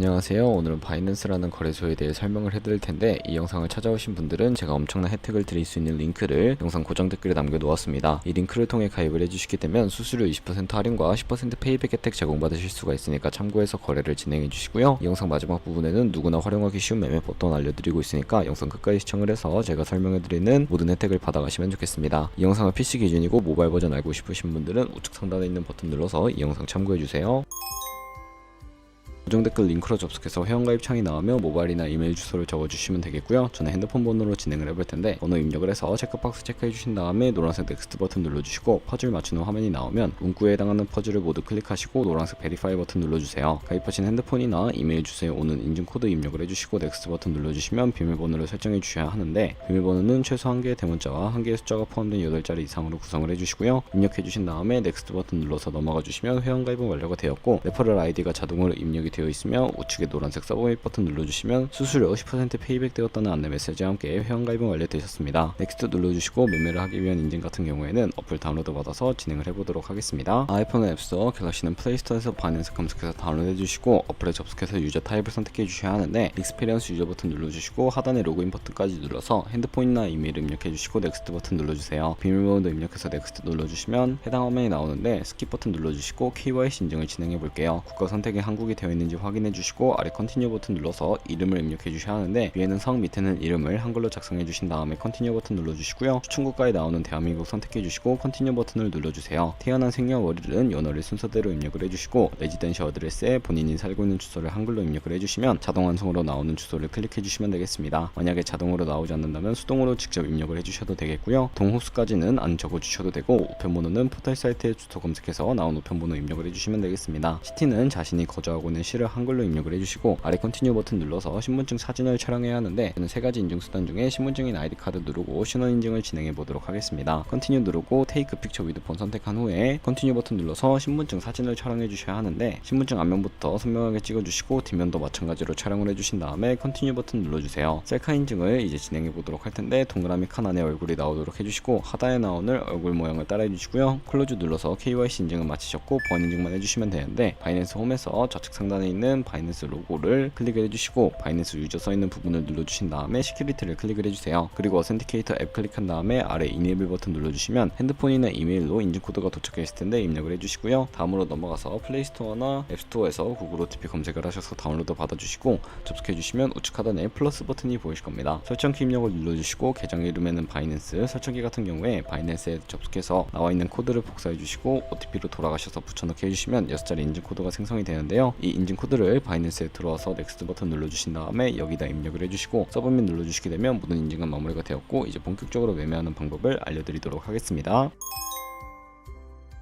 안녕하세요. 오늘은 바이낸스라는 거래소에 대해 설명을 해드릴 텐데, 이 영상을 찾아오신 분들은 제가 엄청난 혜택을 드릴 수 있는 링크를 영상 고정 댓글에 남겨놓았습니다. 이 링크를 통해 가입을 해주시게 되면 수수료 20% 할인과 10% 페이백 혜택 제공받으실 수가 있으니까 참고해서 거래를 진행해주시고요. 이 영상 마지막 부분에는 누구나 활용하기 쉬운 매매 버튼 알려드리고 있으니까 영상 끝까지 시청을 해서 제가 설명해드리는 모든 혜택을 받아가시면 좋겠습니다. 이 영상은 PC 기준이고 모바일 버전 알고 싶으신 분들은 우측 상단에 있는 버튼 눌러서 이 영상 참고해주세요. 고정 댓글 링크로 접속해서 회원가입 창이 나오면 모바일이나 이메일 주소를 적어주시면 되겠고요. 저는 핸드폰 번호로 진행을 해볼 텐데, 번호 입력을 해서 체크박스 체크해주신 다음에 노란색 넥스트 버튼 눌러주시고, 퍼즐 맞추는 화면이 나오면 문구에 해당하는 퍼즐을 모두 클릭하시고 노란색 베리파이 버튼 눌러주세요. 가입하신 핸드폰이나 이메일 주소에 오는 인증코드 입력을 해주시고 넥스트 버튼 눌러주시면 비밀번호를 설정해 주셔야 하는데, 비밀번호는 최소 1개의 대문자와 1개의 숫자가 포함된 8자리 이상으로 구성을 해주시고요. 입력해 주신 다음에 넥스트 버튼 눌러서 넘어가 주시면 회원가입은 완료가 되었고, 레퍼럴 아이디가 자동으로 입력이 되어 있으며 우측에 노란색 서브밋 버튼 눌러주시면 수수료 10% 페이백 되었다는 안내 메시지와 함께 회원가입은 완료되셨습니다. 넥스트 눌러주시고 매매를 하기 위한 인증 같은 경우에는 어플 다운로드 받아서 진행을 해보도록 하겠습니다. 아이폰은 앱스토어, 갤럭시는 플레이스토어에서 바이낸스 검색해서 다운로드 해주시고, 어플에 접속해서 유저 타입을 선택해 주셔야 하는데, 익스피리언스 유저 버튼 눌러주시고 하단에 로그인 버튼까지 눌러서 핸드폰이나 이메일 입력해 주시고 넥스트 버튼 눌러주세요. 비밀번호도 입력해서 넥스트 눌러주시면 해당 화면이 나오는데, 스킵 버튼 눌러주시고 KYC 인증을 진행해 볼게요. 국가 선택이 한국이 되어 있는지 확인해 주시고 아래 컨티뉴 버튼 눌러서 이름을 입력해 주셔야 하는데, 위에는 성, 밑에는 이름을 한글로 작성해 주신 다음에 컨티뉴 버튼 눌러주시고요. 추천 국가에 나오는 대한민국 선택해 주시고 컨티뉴 버튼을 눌러주세요. 태어난 생년월일은 연월일 순서대로 입력을 해주시고, 레지던시 어드레스에 본인이 살고 있는 주소를 한글로 입력을 해주시면 자동 완성으로 나오는 주소를 클릭해 주시면 되겠습니다. 만약에 자동으로 나오지 않는다면 수동으로 직접 입력을 해주셔도 되겠고요. 동호수까지는 안 적어주셔도 되고, 우편번호는 포털 사이트에 주소 검색해서 나온 우편번호 입력을 해주시면 되겠습니다. 시티는 자신이 거주하고 있는 시를 한글로 입력을 해주시고, 아래 컨티뉴 버튼 눌러서 신분증 사진을 촬영해야 하는데, 저는 3가지 인증수단 중에 신분증인 아이디카드 누르고 신원인증을 진행해 보도록 하겠습니다. 컨티뉴 누르고 테이크 픽처 위드 폰 선택한 후에 컨티뉴 버튼 눌러서 신분증 사진을 촬영해 주셔야 하는데, 신분증 앞면부터 선명하게 찍어주시고 뒷면도 마찬가지로 촬영을 해주신 다음에 컨티뉴 버튼 눌러주세요. 셀카 인증을 이제 진행해 보도록 할 텐데, 동그라미 칸 안에 얼굴이 나오도록 해주시고 하단에 나오는 얼굴 모양을 따라 해주시고요. 클로즈 눌러서 KYC 인증은 마치셨고 보안 인증만 해주시면 되는데, 바이낸스 홈에서 좌측 상단에 있는 바이낸스 로고를 클릭을 해주시고 바이낸스 유저 써있는 부분을 눌러주신 다음에 시큐리티를 클릭을 해주세요. 그리고 어센티케이터 앱 클릭한 다음에 아래 이네이블 버튼 눌러주시면 핸드폰이나 이메일로 인증코드가 도착해 있을 텐데 입력을 해주시고요. 다음으로 넘어가서 플레이스토어나 앱스토어에서 구글 OTP 검색을 하셔서 다운로드 받아주시고 접속해주시면 우측 하단에 플러스 버튼이 보이실 겁니다. 설정키 입력을 눌러주시고 계정 이름에는 바이낸스, 설정키 같은 경우에 바이낸스에 접속해서 나와있는 코드를 복사해주시고 OTP로 돌아가셔서 붙여넣기 해주시면 6자리 인증코드가 생성이 되는데요. 이 인증코드를 바이낸스에 들어와서 넥스트 버튼 눌러주신 다음에 여기다 입력을 해주시고 서브밋 눌러주시게 되면 모든 인증은 마무리가 되었고, 이제 본격적으로 매매하는 방법을 알려드리도록 하겠습니다.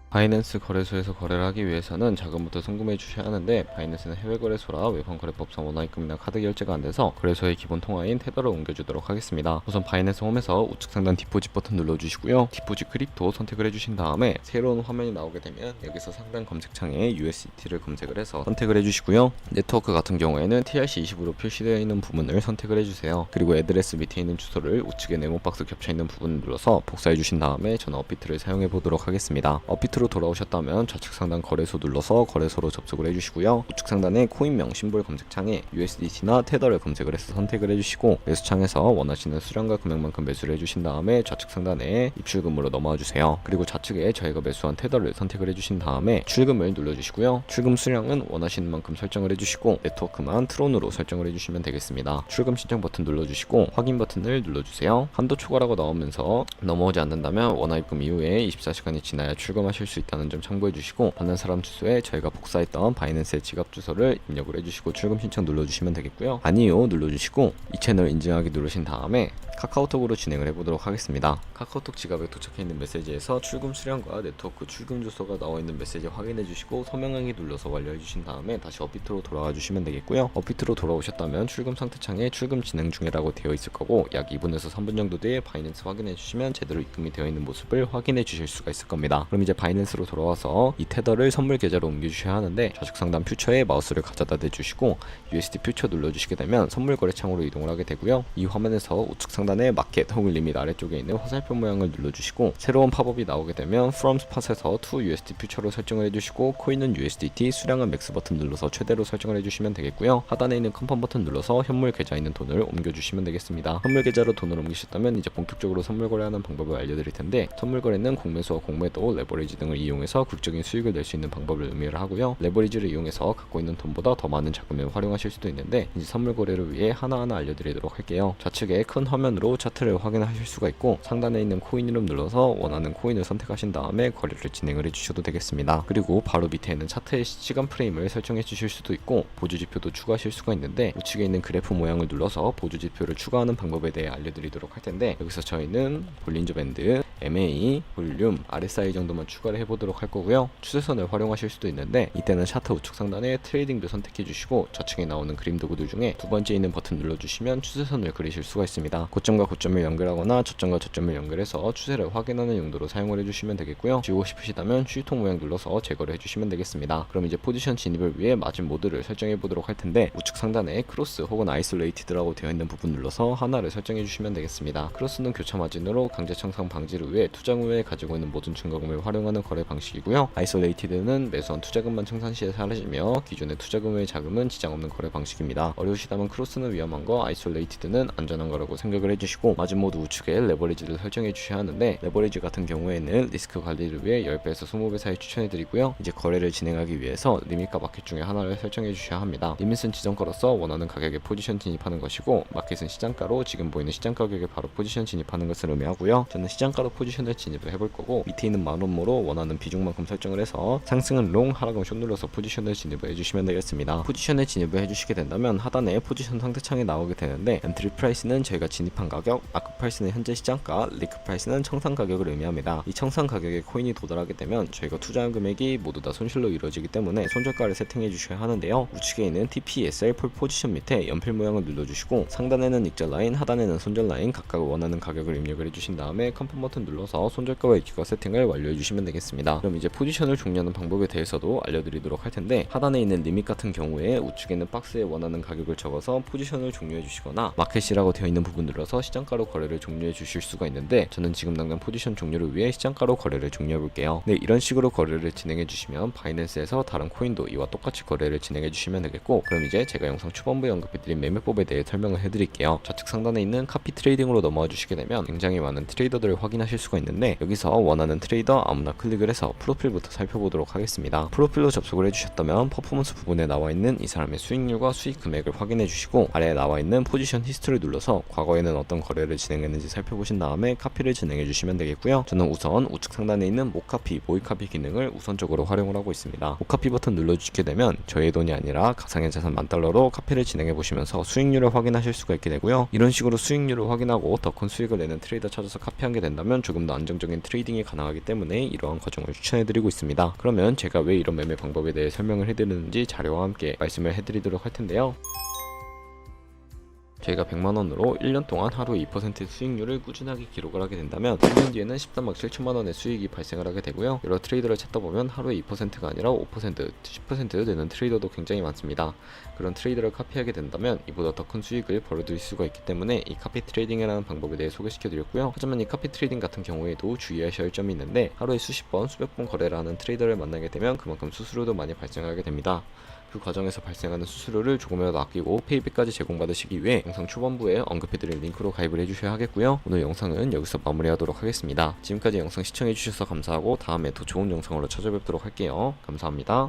바이낸스 거래소에서 거래를 하기 위해서는 자금부터 송금해 주셔야 하는데, 바이낸스는 해외 거래소라 외환 거래법상 원화입금이나 카드 결제가 안 돼서 거래소의 기본 통화인 테더를 옮겨주도록 하겠습니다. 우선 바이낸스 홈에서 우측 상단 디포짓 버튼 눌러주시고요. 디포짓 크립토 선택을 해주신 다음에 새로운 화면이 나오게 되면 여기서 상단 검색창에 USDT를 검색을 해서 선택을 해주시고요. 네트워크 같은 경우에는 TRC20으로 표시되어 있는 부분을 선택을 해주세요. 그리고 애드레스 밑에 있는 주소를 우측에 네모 박스 겹쳐 있는 부분을 눌러서 복사해 주신 다음에 저는 업비트를 사용해 보도록 하겠습니다. 업비트로 돌아오셨다면 좌측 상단 거래소 눌러서 거래소로 접속을 해주시고요. 우측 상단에 코인명 심볼 검색창에 USDT나 테더를 검색을 해서 선택을 해주시고, 매수창에서 원하시는 수량과 금액만큼 매수를 해주신 다음에 좌측 상단에 입출금으로 넘어와 주세요. 그리고 좌측에 저희가 매수한 테더를 선택을 해주신 다음에 출금을 눌러주시고요. 출금 수량은 원하시는 만큼 설정을 해주시고 네트워크만 트론으로 설정을 해주시면 되겠습니다. 출금 신청 버튼 눌러주시고 확인 버튼을 눌러주세요. 한도 초과라고 나오면서 넘어오지 않는다면 원화입금 이후에 24시간이 지나야 출금하실 수 있다는 점 참고해 주시고, 받는 사람 주소에 저희가 복사했던 바이낸스의 지갑 주소를 입력을 해주시고 출금 신청 눌러주시면 되겠고요. 아니요 눌러주시고 이 채널 인증하기 누르신 다음에 카카오톡으로 진행을 해보도록 하겠습니다. 카카오톡 지갑에 도착해 있는 메시지에서 출금 수량과 네트워크 출금 주소가 나와 있는 메시지 확인해 주시고 서명하기 눌러서 완료해 주신 다음에 다시 업비트로 돌아가 주시면 되겠고요. 업비트로 돌아오셨다면 출금 상태 창에 출금 진행 중이라고 되어 있을 거고, 약 2분에서 3분 정도 뒤에 바이낸스 확인해 주시면 제대로 입금이 되어 있는 모습을 확인해 주실 수가 있을 겁니다. 그럼 이제 바이낸스로 돌아와서 이 테더를 선물 계좌로 옮겨 주셔야 하는데, 좌측 상단 퓨처에 마우스를 가져다 대주시고 USD 퓨처 눌러주시게 되면 선물 거래 창으로 이동을 하게 되고요. 이 화면에서 우측 상단 상단의 마켓 혹은 리밋 아래쪽에 있는 화살표 모양을 눌러주시고 새로운 팝업이 나오게 되면 From Spot에서 To USD 퓨처로 설정을 해주시고 코인은 USDT, 수량은 맥스 버튼 눌러서 최대로 설정을 해주시면 되겠고요. 하단에 있는 컨펌 버튼 눌러서 현물 계좌에 있는 돈을 옮겨주시면 되겠습니다. 현물 계좌로 돈을 옮기셨다면 이제 본격적으로 선물 거래하는 방법을 알려드릴 텐데, 선물 거래는 공매수와 공매도, 레버리지 등을 이용해서 극적인 수익을 낼 수 있는 방법을 의미를 하고요. 레버리지를 이용해서 갖고 있는 돈보다 더 많은 자금을 활용하실 수도 있는데, 이제 선물 거래를 위해 하나하나 알려드리도록 할게요. 좌측에 큰 화면으로 차트를 확인하실 수가 있고, 상단에 있는 코인 이름 눌러서 원하는 코인을 선택하신 다음에 거래를 진행을 해주셔도 되겠습니다. 그리고 바로 밑에 있는 차트의 시간 프레임을 설정해 주실 수도 있고, 보조지표도 추가하실 수가 있는데, 우측에 있는 그래프 모양을 눌러서 보조지표를 추가하는 방법에 대해 알려드리도록 할 텐데, 여기서 저희는 볼린저 밴드, MA, 볼륨, RSI 정도만 추가를 해보도록 할 거고요. 추세선을 활용하실 수도 있는데, 이때는 차트 우측 상단에 트레이딩도 선택해 주시고 좌측에 나오는 그림 도구들 중에 두 번째 있는 버튼 눌러주시면 추세선을 그리실 수가 있습니다. 고점과 고점을 연결하거나 저점과 저점을 연결해서 추세를 확인하는 용도로 사용을 해주시면 되겠고요. 지우고 싶으시다면 휴지통 모양 눌러서 제거를 해주시면 되겠습니다. 그럼 이제 포지션 진입을 위해 마진 모드를 설정해 보도록 할 텐데, 우측 상단에 크로스 혹은 아이솔레이티드라고 되어 있는 부분 눌러서 하나를 설정해 주시면 되겠습니다. 크로스는 교차 마진으로 강제 청산 방지를 위해 투자금 후에 가지고 있는 모든 증거금을 활용하는 거래 방식이고요. 아이솔레이티드는 매수한 투자금만 청산 시에 사라지며 기존의 투자금 외의 자금은 지장 없는 거래 방식입니다. 어려우시다면 크로스는 위험한 거, 아이솔레이티드는 안전한 거라고 생각을 해주시고, 마진 모드 우측에 레버리지를 설정해 주셔야 하는데, 레버리지 같은 경우에는 리스크 관리를 위해 10배에서 20배 사이 추천해 드리고요. 이제 거래를 진행하기 위해서 리밋과 마켓 중에 하나를 설정해 주셔야 합니다. 리밋은 지정가로서 원하는 가격에 포지션 진입하는 것이고, 마켓은 시장가로 지금 보이는 시장 가격에 바로 포지션 진입하는 것을 의미하고요. 저는 시장가로 포지션을 진입을 해볼 거고, 밑에 있는 만원모로 원하는 비중만큼 설정을 해서 상승은 롱, 하락은 숏 눌러서 포지션을 진입을 해주시면 되겠습니다. 포지션에 진입을 해주시게 된다면 하단에 포지션 상태창이 나오게 되는데, 엔트리 프라이스는 저희가 진입한 가격, 마크 프라이스는 현재 시장가, 리크 프라이스는 청산 가격을 의미합니다. 이 청산 가격에 코인이 도달하게 되면 저희가 투자한 금액이 모두 다 손실로 이루어지기 때문에 손절가를 세팅해 주셔야 하는데요. 우측에 있는 TPSL 폴 포지션 밑에 연필 모양을 눌러주시고, 상단에는 익절 라인, 하단에는 손절 라인 각각 원하는 가격을 입력을 해주신 다음에 컨펌 버튼 눌러서 손절가와 익절 세팅을 완료해 주시면 되겠습니다. 그럼 이제 포지션을 종료하는 방법에 대해서도 알려드리도록 할 텐데, 하단에 있는 리밋 같은 경우에 우측에 있는 박스에 원하는 가격을 적어서 포지션을 종료해 주시거나, 마켓이라고 되어 있는 부분 눌러서 시장가로 거래를 종료해 주실 수가 있는데, 저는 지금 당장 포지션 종료를 위해 시장가로 거래를 종료해 볼게요. 네, 이런 식으로 거래를 진행해 주시면 바이낸스에서 다른 코인도 이와 똑같이 거래를 진행해 주시면 되겠고, 그럼 이제 제가 영상 초반부에 언급해드린 매매법에 대해 설명을 해드릴게요. 좌측 상단에 있는 카피 트레이딩으로 넘어와 주시게 되면 굉장히 많은 트레이더들을 확인하실 수가 있는데, 여기서 원하는 트레이더 아무나 클릭을 해서 프로필부터 살펴보도록 하겠습니다. 프로필로 접속을 해주셨다면 퍼포먼스 부분에 나와 있는 이 사람의 수익률과 수익 금액을 확인해 주시고, 아래에 나와 있는 포지션 히스토리를 눌러서 과거에는 어떤 거래를 진행했는지 살펴보신 다음에 카피를 진행해 주시면 되겠고요. 저는 우선 우측 상단에 있는 모카피, 모이카피 기능을 우선적으로 활용을 하고 있습니다. 모카피 버튼 눌러주시게 되면 저의 돈이 아니라 가상의 자산 $1000로 카피를 진행해 보시면서 수익률을 확인하실 수가 있게 되고요. 이런 식으로 수익률을 확인하고 더 큰 수익을 내는 트레이더 찾아서 카피하게 된다면 조금 더 안정적인 트레이딩이 가능하기 때문에 이러한 과정을 추천해드리고 있습니다. 그러면 제가 왜 이런 매매 방법에 대해 설명을 해드리는지 자료와 함께 말씀을 해드리도록 할 텐데요. 저희가 100만원으로 1년 동안 하루 2%의 수익률을 꾸준하게 기록을 하게 된다면 1년 뒤에는 13억 7천만원의 수익이 발생을 하게 되고요. 여러 트레이더를 찾다 보면 하루에 2%가 아니라 5%, 10% 되는 트레이더도 굉장히 많습니다. 그런 트레이더를 카피하게 된다면 이보다 더 큰 수익을 벌어들일 수가 있기 때문에 이 카피 트레이딩이라는 방법에 대해 소개시켜 드렸고요. 하지만 이 카피 트레이딩 같은 경우에도 주의하셔야 할 점이 있는데, 하루에 수십 번, 수백 번 거래를 하는 트레이더를 만나게 되면 그만큼 수수료도 많이 발생하게 됩니다. 그 과정에서 발생하는 수수료를 조금이라도 아끼고 페이백까지 제공받으시기 위해 영상 초반부에 언급해드린 링크로 가입을 해주셔야 하겠고요. 오늘 영상은 여기서 마무리하도록 하겠습니다. 지금까지 영상 시청해주셔서 감사하고 다음에 더 좋은 영상으로 찾아뵙도록 할게요. 감사합니다.